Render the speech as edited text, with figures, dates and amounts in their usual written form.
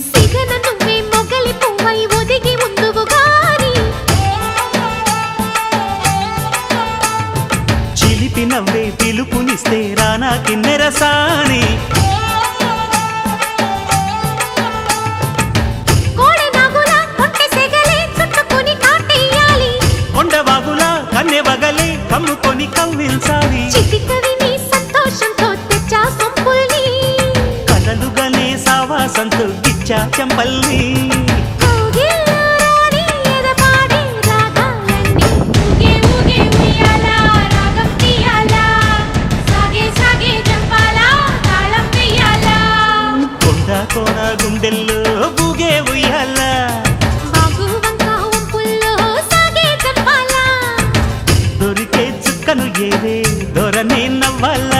సిగన నువ్వే మొగలి పువ్వై ఒదిగి ముందువు గాని చిలిపి నవ్వే పిలుపునిస్తే రానా కిన్నెరసాని కోడెనాగులా కొంటె సెగలే చుట్టుకొని కాటేయాలి కొండవాగులా కన్నె వగలే కమ్ముకొని కవ్వించాలి చిటికవి నీ సంతోషంతో తెచ్చా సొంపుల్ని కలలుగానే సావాసంతో గిచ్చా చెంపల్ని కౌగిల్లో రాణి ఎదపాడే రాగాలన్నీ ఊగే ఊగే ఉయ్యాలా రాగం తీయాలా సాగే సాగే జంపాలా తాళం వేయాలా కొండ కోన గుండెల్లో బూగే ఉయ్యాల బాగు వంక వంపుల్లో సాగే జంపాలా దొరికే చుక్కను ఏరే దొరనే నవ్వాల